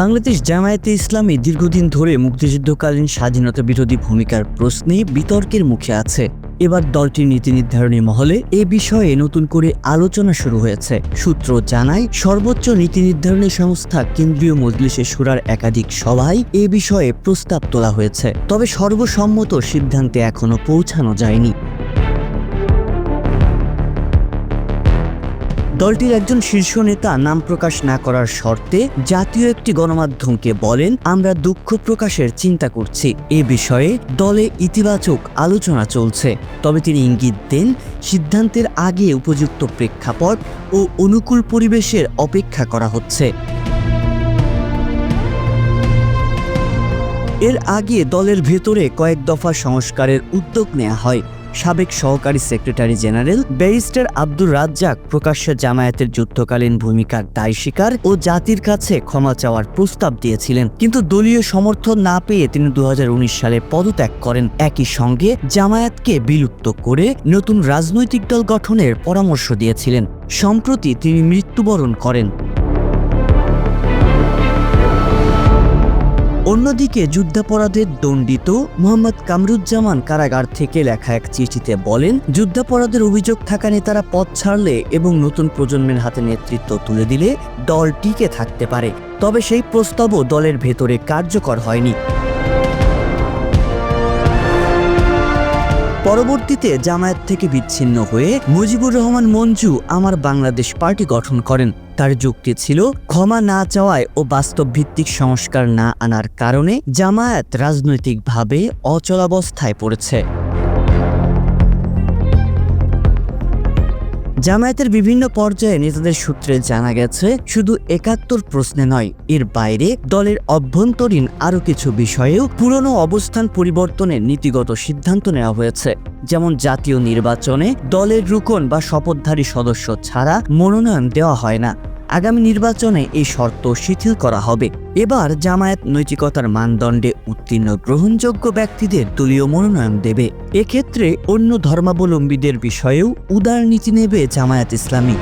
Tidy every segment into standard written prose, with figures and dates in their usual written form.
বাংলাদেশ জামায়াতে ইসলামী দীর্ঘদিন ধরে মুক্তিযুদ্ধকালীন স্বাধীনতা বিরোধী ভূমিকার প্রশ্নে বিতর্কের মুখে আছে। এবার দলটির নীতি নির্ধারণী মহলে এ বিষয়ে নতুন করে আলোচনা শুরু হয়েছে। সূত্র জানায়, সর্বোচ্চ নীতি নির্ধারণী সংস্থা কেন্দ্রীয় মজলিসে শুরার একাধিক সভায় এ বিষয়ে প্রস্তাব তোলা হয়েছে, তবে সর্বসম্মত সিদ্ধান্তে এখনো পৌঁছানো যায়নি। দলটির একজন শীর্ষ নেতা নাম প্রকাশ না করার শর্তে জাতীয় একটি গণমাধ্যমকে বলেন, আমরা দুঃখ প্রকাশের চিন্তা করছি। এ বিষয়ে দলে ইতিবাচক আলোচনা চলছে, তবে তিনি ইঙ্গিত দেন সিদ্ধান্তের আগে উপযুক্ত প্রেক্ষাপট ও অনুকূল পরিবেশের অপেক্ষা করা হচ্ছে। এর আগে দলের ভেতরে কয়েক দফা সংস্কারের উদ্যোগ নেওয়া হয়। সাবেক সহকারী secretary general barrister Abdur Razzaq প্রকাশ্যে জামায়াতের যুদ্ধকালীন ভূমিকার দায় স্বীকার ও জাতির কাছে ক্ষমা চাওয়ার প্রস্তাব দিয়েছিলেন, কিন্তু দলীয় সমর্থন না পেয়ে তিনি 2019 সালে পদত্যাগ করেন। একই সঙ্গে জামায়াতকে বিলুপ্ত করে নতুন রাজনৈতিক দল গঠনের পরামর্শ দিয়েছিলেন। সম্প্রতি তিনি মৃত্যুবরণ করেন। অন্যদিকে যুদ্ধাপরাধে দণ্ডিত মোহাম্মদ কামরুজ্জামান কারাগার থেকে লেখা এক চিঠিতে বলেন, যুদ্ধাপরাধের অভিযোগ থাকা নেতারা পদ ছাড়লে এবং নতুন প্রজন্মের হাতে নেতৃত্ব তুলে দিলে দল টিকে থাকতে পারে, তবে সেই প্রস্তাবও দলের ভেতরে কার্যকর হয়নি। পরবর্তীতে জামায়াত থেকে বিচ্ছিন্ন হয়ে মুজিবুর রহমান মঞ্জু আমার বাংলাদেশ পার্টি গঠন করেন। তার যুক্তি ছিল, ক্ষমা না চাওয়ায় ও বাস্তব ভিত্তিক সংস্কার না আনার কারণে জামায়াত রাজনৈতিকভাবে অচলাবস্থায় পড়েছে। জামায়াতের বিভিন্ন পর্যায়ে নেতাদের সূত্রে জানা গেছে, শুধু ৭১ প্রশ্নে নয়, এর বাইরে দলের অভ্যন্তরীণ আরও কিছু বিষয়েও পুরনো অবস্থান পরিবর্তনের নীতিগত সিদ্ধান্ত নেওয়া হয়েছে। যেমন জাতীয় নির্বাচনে দলের রুকন বা শপথধারী সদস্য ছাড়া মনোনয়ন দেওয়া হয় না। আগামী নির্বাচনে এই শর্ত শিথিল করা হবে। এবার জামায়াত নৈতিকতার মানদণ্ডে উত্তীর্ণ গ্রহণযোগ্য ব্যক্তিদের দলীয় মনোনয়ন দেবে। এক্ষেত্রে অন্য ধর্মাবলম্বীদের বিষয়েও উদার নীতি নেবে জামায়াত ইসলামী।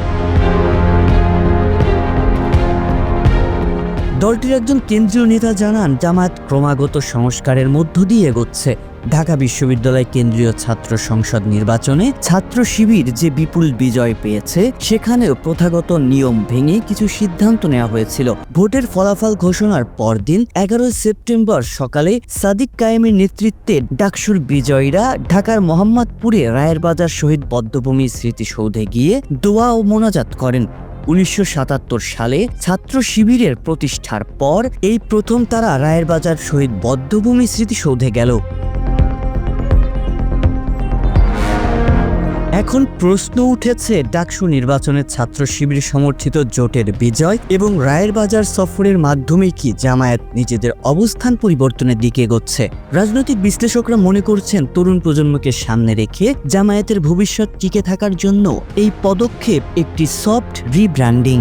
দলটির একজন কেন্দ্রীয় নেতা জানান, জামায়াত ক্রমাগত সংস্কারের মধ্য দিয়ে এগোচ্ছে। ঢাকা বিশ্ববিদ্যালয় কেন্দ্রীয় ছাত্র সংসদ নির্বাচনে ছাত্র শিবির যে বিপুল বিজয় পেয়েছে, সেখানেও প্রথাগত নিয়ম ভেঙে কিছু সিদ্ধান্ত নেওয়া হয়েছিল। ভোটের ফলাফল ঘোষণার পরদিন 11 সেপ্টেম্বর সকালে সাদিক কায়েমের নেতৃত্বে ডাকসুর বিজয়ীরা ঢাকার মোহাম্মদপুরে রায়েরবাজার শহীদ বধ্যভূমি স্মৃতিসৌধে গিয়ে দোয়া ও মোনাজাত করেন। 1977 সালে ছাত্র শিবিরের প্রতিষ্ঠার পর এই প্রথম তারা রায়েরবাজার শহীদ বধ্যভূমি স্মৃতিসৌধে গেল। এখন প্রশ্ন উঠেছে, ডাকসু নির্বাচনে ছাত্র শিবির সমর্থিত জোটের বিজয় এবং রায়েরবাজার সফরের মাধ্যমে কি জামায়াত নিজেদের অবস্থান পরিবর্তনের দিকে এগোচ্ছে? রাজনৈতিক বিশ্লেষকরা মনে করছেন, তরুণ প্রজন্মকে সামনে রেখে জামায়াতের ভবিষ্যৎ টিকে থাকার জন্য এই পদক্ষেপ একটি সফট রিব্র্যান্ডিং।